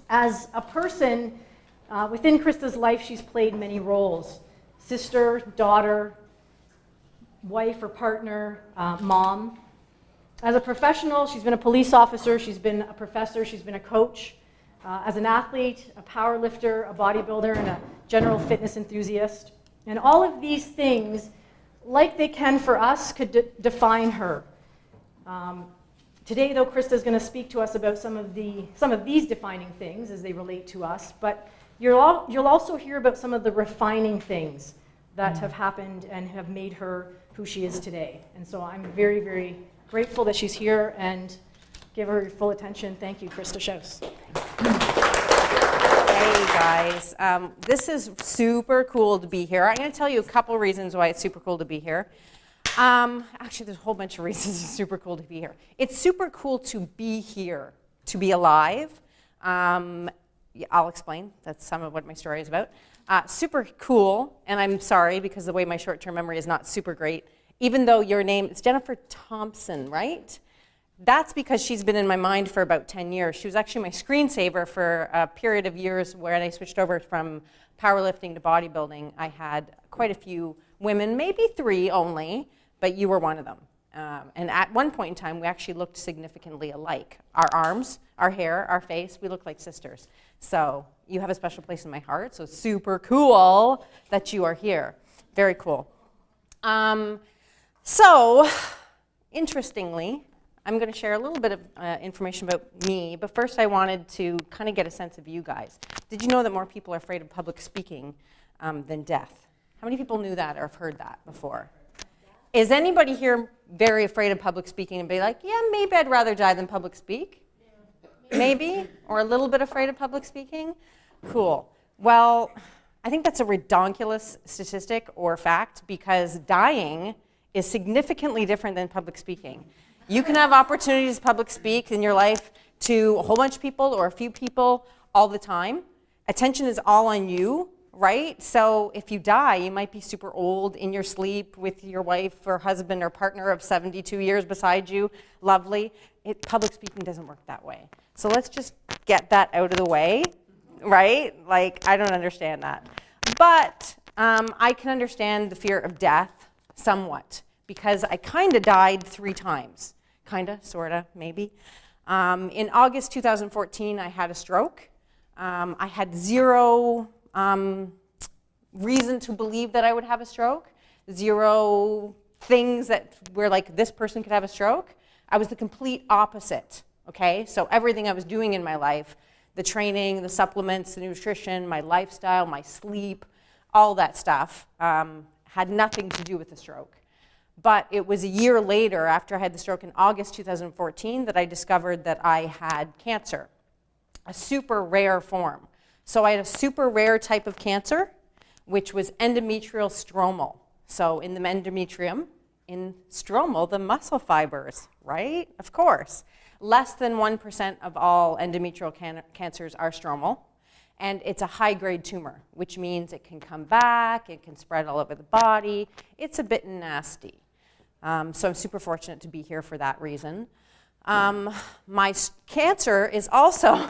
As a person, within Krista's life, she's played many roles: sister, daughter, wife or partner, mom. As a professional, she's been a police officer, she's been a professor, she's been a coach. As an athlete, a powerlifter, a bodybuilder, and a general fitness enthusiast. And all of these things, like they can for us, could define her. Today, though, Krista is going to speak to us about some of these defining things as they relate to us, but you'll also hear about some of the refining things that have happened and have made her who she is today. And so I'm very, very grateful that she's here, and give her your full attention. Thank you, Krista Schaus. Hey guys, this is super cool to be here. I'm going to tell you a couple reasons why it's super cool to be here. Actually, there's a whole bunch of reasons it's super cool to be here. It's super cool to be here, to be alive. I'll explain. That's some of what my story is about. Super cool, and I'm sorry because the way my short-term memory is not super great. Even though your name is Jennifer Thompson, right? That's because she's been in my mind for about 10 years. She was actually my screensaver for a period of years where I switched over from powerlifting to bodybuilding. I had quite a few women, maybe 3 only, but you were one of them. And at one point in time, we actually looked significantly alike. Our arms, our hair, our face, we looked like sisters. So you have a special place in my heart, so it's super cool that you are here. Very cool. So, interestingly, I'm going to share a little bit of information about me, but first I wanted to kind of get a sense of you guys. Did you know that more people are afraid of public speaking than death? How many people knew that or have heard that before? Is anybody here very afraid of public speaking and be like, yeah, maybe I'd rather die than public speak? Maybe? Or a little bit afraid of public speaking? Cool. Well, I think that's a redonkulous statistic or fact because dying is significantly different than public speaking. You can have opportunities to public speak in your life to a whole bunch of people or a few people all the time. Attention is all on you, right? So if you die, you might be super old in your sleep with your wife or husband or partner of 72 years beside you. Lovely. Public speaking doesn't work that way. So let's just get that out of the way, right? Like, I don't understand that. But I can understand the fear of death somewhat because I kind of died 3 times. Kinda, sorta, maybe. In August 2014, I had a stroke. I had 0 reason to believe that I would have a stroke, 0 things that were like, this person could have a stroke. I was the complete opposite, okay? So everything I was doing in my life, the training, the supplements, the nutrition, my lifestyle, my sleep, all that stuff had nothing to do with the stroke. But it was a year later, after I had the stroke in August 2014, that I discovered that I had cancer, a super rare form. So I had a super rare type of cancer, which was endometrial stromal. So in the endometrium, in stromal, the muscle fibers, right? Of course. Less than 1% of all endometrial cancers are stromal. And it's a high-grade tumor, which means it can come back, it can spread all over the body. It's a bit nasty. So I'm super fortunate to be here for that reason. My cancer is also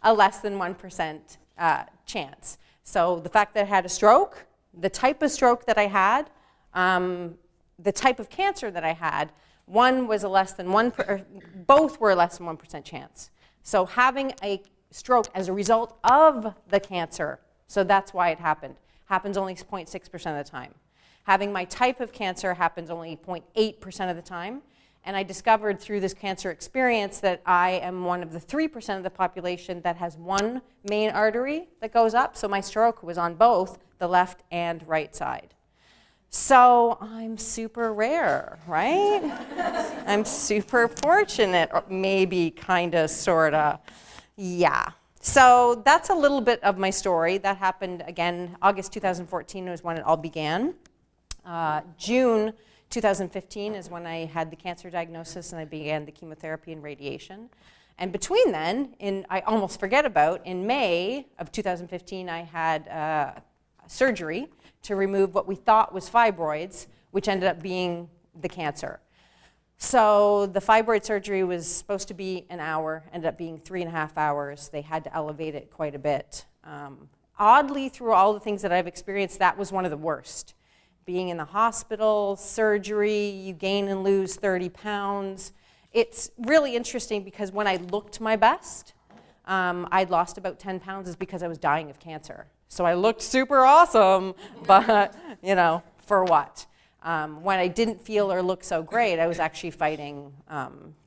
a less than 1% chance. So the fact that I had a stroke, the type of stroke that I had, the type of cancer that I had, one was a less than both were a less than 1% chance. So having a stroke as a result of the cancer, so that's why it happened, happens only 0.6% of the time. Having my type of cancer happens only 0.8% of the time. And I discovered through this cancer experience that I am one of the 3% of the population that has one main artery that goes up. So my stroke was on both the left and right side. So I'm super rare, right? I'm super fortunate, or maybe, kinda, sorta. Yeah. So that's a little bit of my story. That happened, again, August 2014 was when it all began. June 2015 is when I had the cancer diagnosis and I began the chemotherapy and radiation. And between then, I almost forget about, in May of 2015, I had surgery to remove what we thought was fibroids, which ended up being the cancer. So the fibroid surgery was supposed to be an hour, ended up being 3.5 hours. They had to elevate it quite a bit. Oddly, through all the things that I've experienced, that was one of the worst. Being in the hospital, surgery, you gain and lose 30 pounds. It's really interesting because when I looked my best, I'd lost about 10 pounds is because I was dying of cancer. So I looked super awesome, but for what? When I didn't feel or look so great, I was actually fighting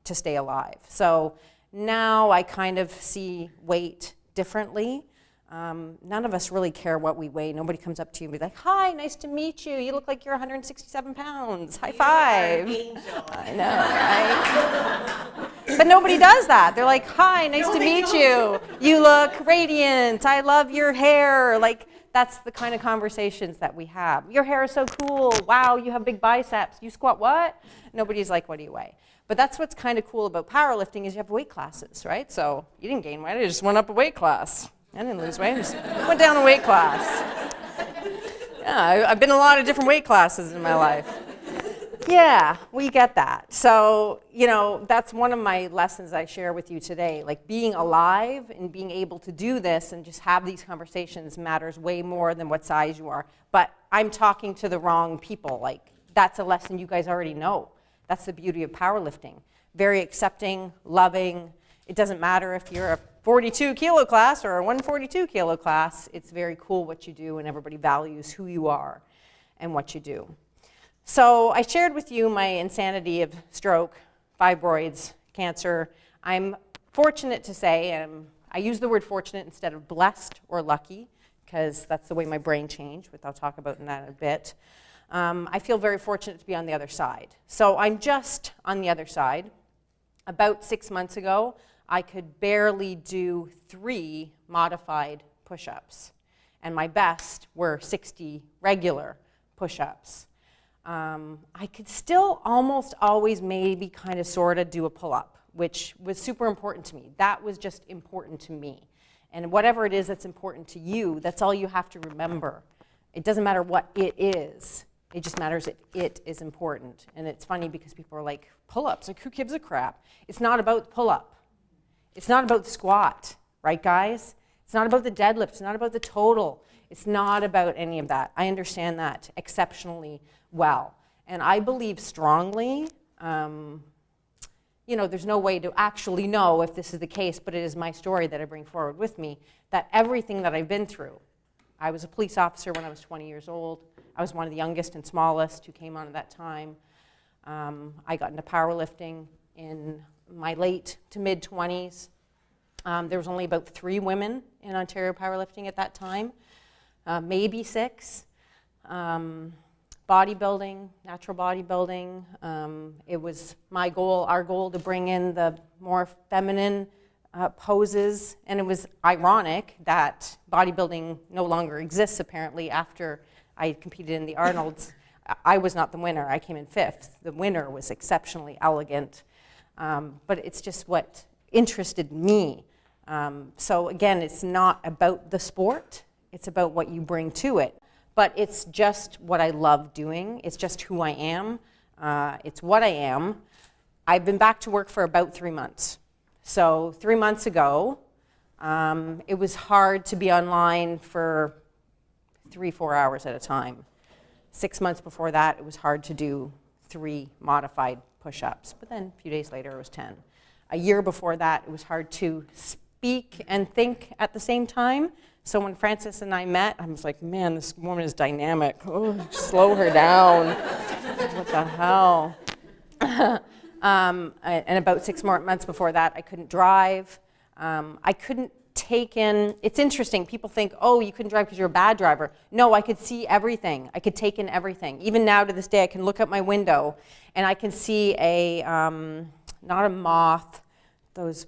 to stay alive. So now I kind of see weight differently. None of us really care what we weigh. Nobody comes up to you and be like, hi, nice to meet you. You look like you're 167 pounds. High five. I know, right? But nobody does that. They're like, hi, nice to meet you. You look radiant. I love your hair. Like, that's the kind of conversations that we have. Your hair is so cool. Wow, you have big biceps. You squat what? Nobody's like, what do you weigh? But that's what's kind of cool about powerlifting is you have weight classes, right? So you didn't gain weight. I just went up a weight class. I didn't lose weight. I just went down a weight class. Yeah, I've been in a lot of different weight classes in my life. Yeah, we get that. So, that's one of my lessons I share with you today. Like being alive and being able to do this and just have these conversations matters way more than what size you are. But I'm talking to the wrong people. Like that's a lesson you guys already know. That's the beauty of powerlifting. Very accepting, loving. It doesn't matter if you're a 42 kilo class or a 142 kilo class. It's very cool what you do and everybody values who you are and what you do. So I shared with you my insanity of stroke, fibroids, cancer. I'm fortunate to say, I use the word fortunate instead of blessed or lucky, because that's the way my brain changed, which I'll talk about in that in a bit. I feel very fortunate to be on the other side. So I'm just on the other side. About 6 months ago, I could barely do 3 modified push-ups, and my best were 60 regular push-ups. I could still almost always maybe kind of sort of do a pull-up, which was super important to me. That was just important to me. And whatever it is that's important to you, that's all you have to remember. It doesn't matter what it is. It just matters that it is important. And it's funny because people are like, pull-ups, like who gives a crap? It's not about the pull-up. It's not about the squat, right guys? It's not about the deadlift. It's not about the total. It's not about any of that. I understand that exceptionally well. And I believe strongly, there's no way to actually know if this is the case, but it is my story that I bring forward with me, that everything that I've been through, I was a police officer when I was 20 years old. I was one of the youngest and smallest who came on at that time. I got into powerlifting in my late to mid 20s. There was only about 3 women in Ontario powerlifting at that time, maybe 6. Bodybuilding, natural bodybuilding. It was our goal to bring in the more feminine poses, and it was ironic that bodybuilding no longer exists apparently after I competed in the Arnold's. I was not the winner, I came in 5th. The winner was exceptionally elegant, but it's just what interested me. So again, it's not about the sport, it's about what you bring to it. But it's just what I love doing. It's just who I am. It's what I am. I've been back to work for about 3 months. So 3 months ago, it was hard to be online for 3-4 hours at a time. 6 months before that, it was hard to do 3 modified push-ups. But then a few days later, it was 10. A year before that, it was hard to speak and think at the same time. So when Frances and I met, I was like, man, this woman is dynamic. Oh, slow her down. What the hell? And about 6 more months before that, I couldn't drive. I couldn't take in, it's interesting, people think, oh, you couldn't drive because you're a bad driver. No, I could see everything. I could take in everything. Even now to this day, I can look out my window and I can see not a moth, those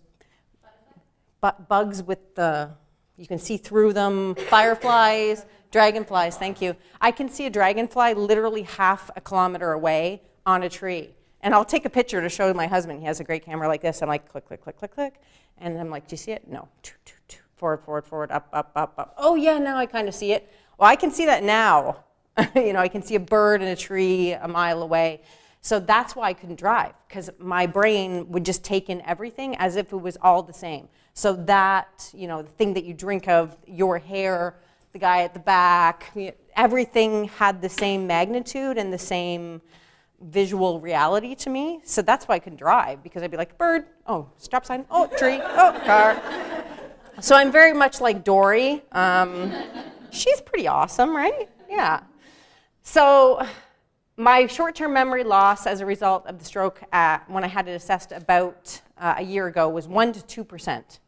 bugs with you can see through them, fireflies, dragonflies, thank you. I can see a dragonfly literally half a kilometer away on a tree. And I'll take a picture to show my husband. He has a great camera like this. I'm like, click, click, click, click, click. And I'm like, do you see it? No. Forward, forward, forward, up, up, up, up. Oh yeah, now I kind of see it. Well, I can see that now. I can see a bird in a tree a mile away. So that's why I couldn't drive, because my brain would just take in everything as if it was all the same. So that, the thing that you drink of, your hair, the guy at the back, everything had the same magnitude and the same visual reality to me. So that's why I couldn't drive, because I'd be like, bird, oh, stop sign, oh, tree, oh, car. So I'm very much like Dory. She's pretty awesome, right? Yeah. So my short-term memory loss as a result of the stroke when I had it assessed about a year ago was 1% to 2%.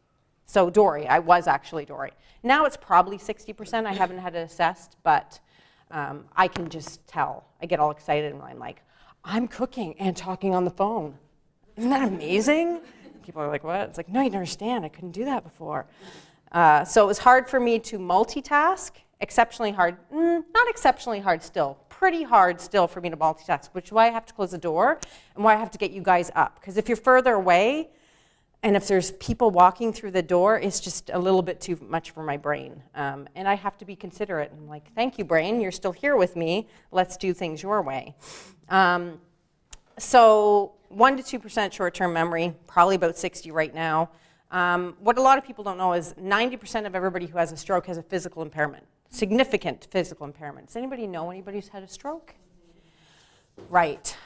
So Dory, I was actually Dory. Now it's probably 60%. I haven't had it assessed, but I can just tell. I get all excited and I'm like, I'm cooking and talking on the phone. Isn't that amazing? People are like, what? It's like, no, you don't understand. I couldn't do that before. So it was hard for me to multitask. Exceptionally hard, not exceptionally hard still, pretty hard still for me to multitask, which is why I have to close the door and why I have to get you guys up. Because if you're further away, and if there's people walking through the door, it's just a little bit too much for my brain. And I have to be considerate. I'm like, thank you, brain, you're still here with me. Let's do things your way. So 1% to 2% short-term memory, probably about 60 right now. What a lot of people don't know is 90% of everybody who has a stroke has a physical impairment, significant physical impairment. Does anybody know anybody who's had a stroke? Right.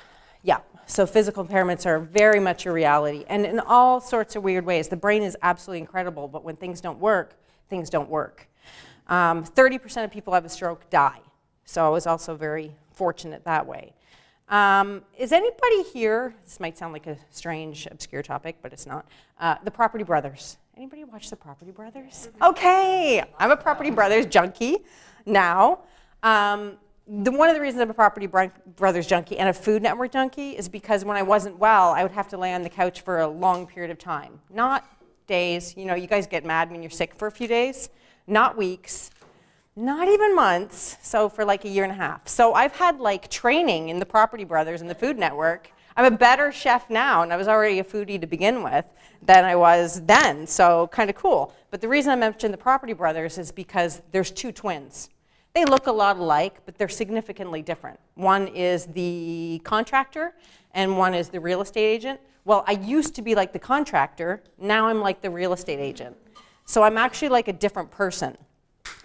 Yeah, so physical impairments are very much a reality, and in all sorts of weird ways. The brain is absolutely incredible, but when things don't work, things don't work. 30% of people who have a stroke die, so I was also very fortunate that way. Is anybody here, this might sound like a strange, obscure topic, but it's not, the Property Brothers. Anybody watch the Property Brothers? Okay, I'm a Property Brothers junkie now. One of the reasons I'm a Property Brothers junkie and a Food Network junkie is because when I wasn't well, I would have to lay on the couch for a long period of time. Not days, you guys get mad when you're sick for a few days. Not weeks, not even months, so for like a year and a half. So I've had like training in the Property Brothers and the Food Network. I'm a better chef now, and I was already a foodie to begin with than I was then, so kind of cool. But the reason I mentioned the Property Brothers is because there's two twins. They look a lot alike, but they're significantly different. One is the contractor, and one is the real estate agent. Well, I used to be like the contractor, now I'm like the real estate agent. So I'm actually like a different person.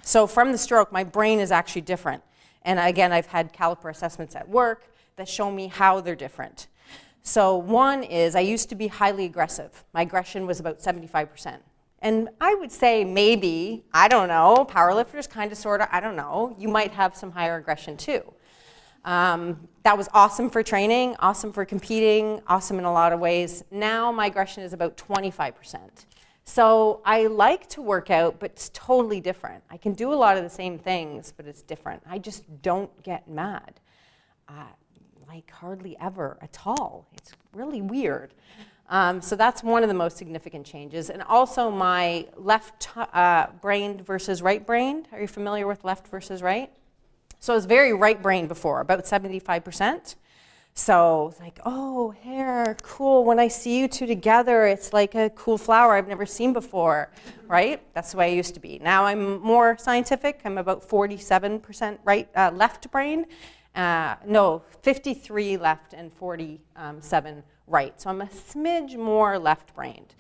So from the stroke, my brain is actually different. And again, I've had caliper assessments at work that show me how they're different. So one is, I used to be highly aggressive. My aggression was about 75%. And I would say maybe, I don't know, powerlifters kind of, sort of, I don't know, you might have some higher aggression too. That was awesome for training, awesome for competing, awesome in a lot of ways. Now my aggression is about 25%. So I like to work out, but it's totally different. I can do a lot of the same things, but it's different. I just don't get mad, like hardly ever at all. It's really weird. So that's one of the most significant changes. And also my left-brained versus right-brained. Are you familiar with left versus right? So I was very right-brained before, about 75%. So it's like, oh, hair, cool. When I see you two together, it's like a cool flower I've never seen before, right? That's the way I used to be. Now I'm more scientific. I'm about 47% left-brained. No, 53 left and 47 right. So I'm a smidge more left-brained.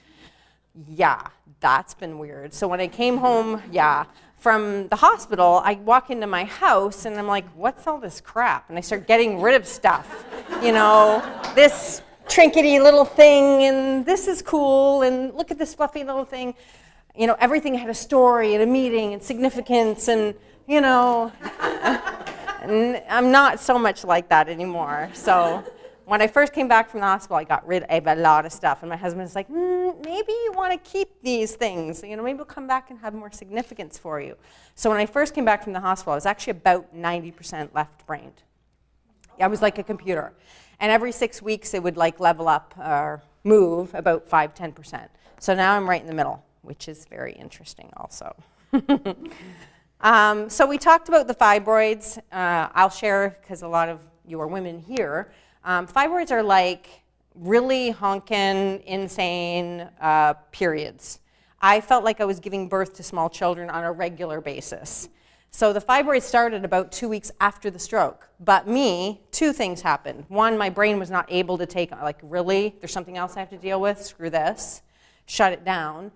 Yeah, that's been weird. So when I came home, from the hospital, I walk into my house and I'm like, what's all this crap? And I start getting rid of stuff. This trinkety little thing, and this is cool, and look at this fluffy little thing. Everything had a story and a meaning and significance, and, I'm not so much like that anymore. So when I first came back from the hospital, I got rid of a lot of stuff. And my husband's like, maybe you want to keep these things. Maybe we'll come back and have more significance for you. So when I first came back from the hospital, I was actually about 90% left-brained. I was like a computer. And every 6 weeks, it would like level up or move about 5-10%. So now I'm right in the middle, which is very interesting also. So we talked about the fibroids. I'll share, because a lot of you are women here. Fibroids are like really honkin', insane periods. I felt like I was giving birth to small children on a regular basis. So the fibroid started about 2 weeks after the stroke. But me, 2 things happened. One, my brain was not able to take, like, really, there's something else I have to deal with, screw this, shut it down.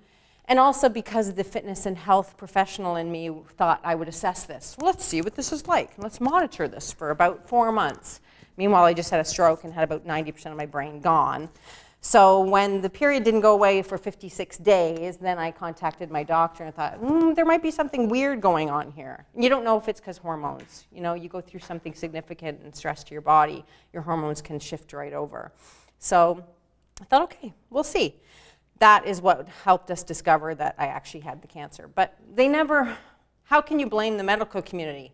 And also because the fitness and health professional in me thought I would assess this. Well, let's see what this is like. Let's monitor this for about 4 months. Meanwhile, I just had a stroke and had about 90% of my brain gone. So when the period didn't go away for 56 days, then I contacted my doctor and thought, there might be something weird going on here. And you don't know if it's because hormones. You know, you go through something significant and stress to your body, your hormones can shift right over. So I thought, okay, we'll see. That is what helped us discover that I actually had the cancer. But they never, how can you blame the medical community?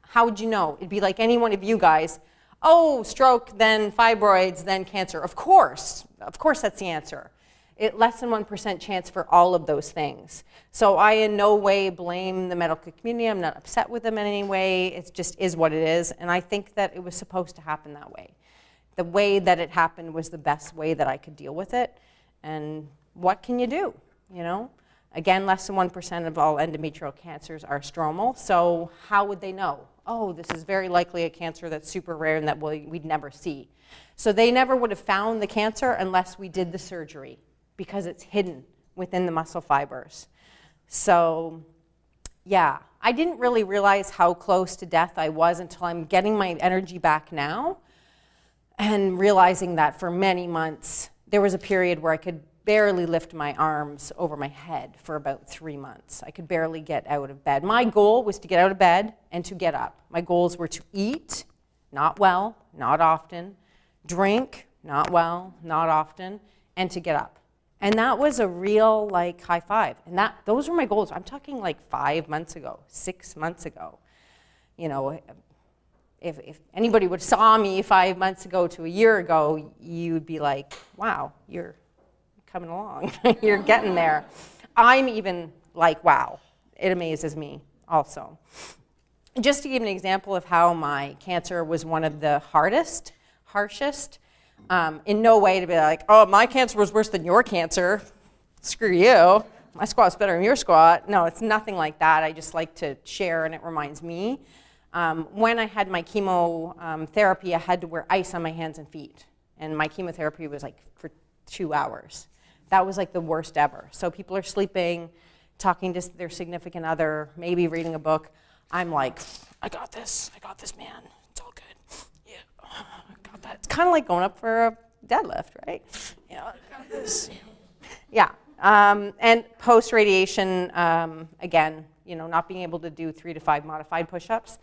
How would you know? It'd be like any one of you guys, oh, stroke, then fibroids, then cancer. Of course that's the answer. Less than 1% chance for all of those things. So I in no way blame the medical community. I'm not upset with them in any way. It just is what it is. And I think that it was supposed to happen that way. The way that it happened was the best way that I could deal with it. And what can you do, you know? Again, less than 1% of all endometrial cancers are stromal, so how would they know? Oh, this is very likely a cancer that's super rare and that we'd never see. So they never would have found the cancer unless we did the surgery because it's hidden within the muscle fibers. So, yeah, I didn't really realize how close to death I was until I'm getting my energy back now and realizing that for many months, there was a period where I could barely lift my arms over my head for about 3 months. I could barely get out of bed. My goal was to get out of bed and to get up. My goals were to eat, not well, not often, drink, not well, not often, and to get up. And that was a real, like, high five. And those were my goals. I'm talking like 5 months ago, 6 months ago. You know, if anybody would saw me 5 months ago to a year ago, you would be like, wow, you're coming along. You're getting there. I'm even like, wow, it amazes me also. Just to give an example of how my cancer was one of the harshest, in no way to be like, oh, my cancer was worse than your cancer. Screw you. My squat's better than your squat. No, it's nothing like that. I just like to share, and it reminds me. When I had my chemotherapy, I had to wear ice on my hands and feet. And my chemotherapy was like for 2 hours. That was like the worst ever. So people are sleeping, talking to their significant other, maybe reading a book. I'm like, I got this, man. It's all good. Yeah, I got that. It's kind of like going up for a deadlift, right? Yeah, I got this. Yeah, and post-radiation, again, you know, not being able to do 3 to 5 modified push-ups.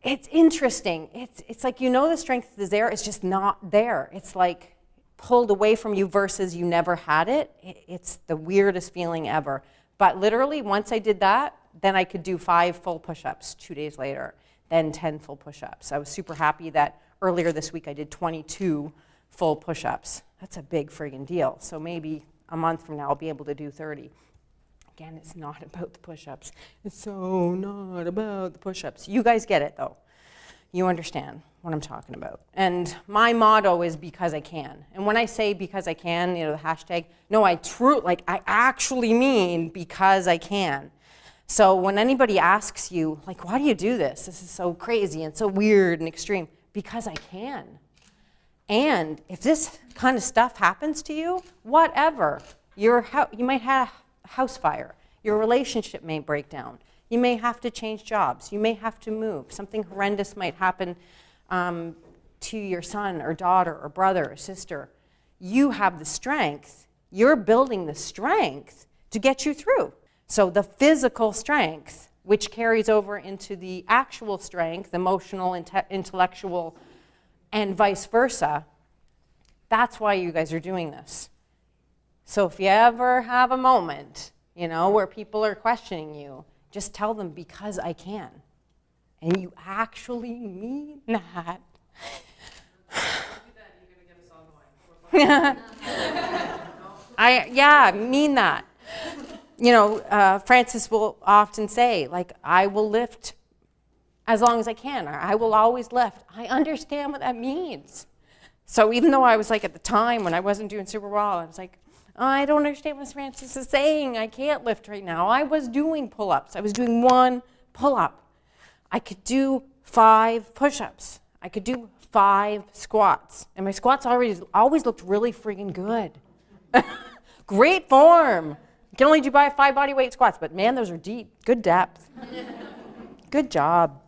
It's interesting. It's like, you know, the strength is there, it's just not there. It's like pulled away from you versus you never had it. It's the weirdest feeling ever. But literally, once I did that, then I could do 5 full push-ups 2 days later, then 10 full push-ups. I was super happy that earlier this week I did 22 full push-ups. That's a big friggin' deal. So maybe a month from now I'll be able to do 30. Again, it's not about the push-ups. It's so not about the push-ups. You guys get it, though. You understand what I'm talking about. And my motto is because I can. And when I say because I can, you know, the hashtag, no, I actually mean because I can. So when anybody asks you, like, why do you do this? This is so crazy and so weird and extreme. Because I can. And if this kind of stuff happens to you, whatever, you might have a house fire. Your relationship may break down. You may have to change jobs. You may have to move. Something horrendous might happen to your son or daughter or brother or sister. You have the strength. You're building the strength to get you through. So the physical strength, which carries over into the actual strength, emotional, intellectual, and vice versa, that's why you guys are doing this. So if you ever have a moment, you know, where people are questioning you, just tell them, because I can. And you actually mean that. I mean that. You know, Francis will often say, like, I will lift as long as I can, or I will always lift. I understand what that means. So even though I was like, at the time when I wasn't doing super well, I was like, I don't understand what Francis is saying. I can't lift right now. I was doing pull-ups. I was doing 1 pull-up. I could do 5 push-ups. I could do 5 squats. And my squats always looked really freaking good. Great form. You can only do 5 body weight squats, but man, those are deep. Good depth. Good job.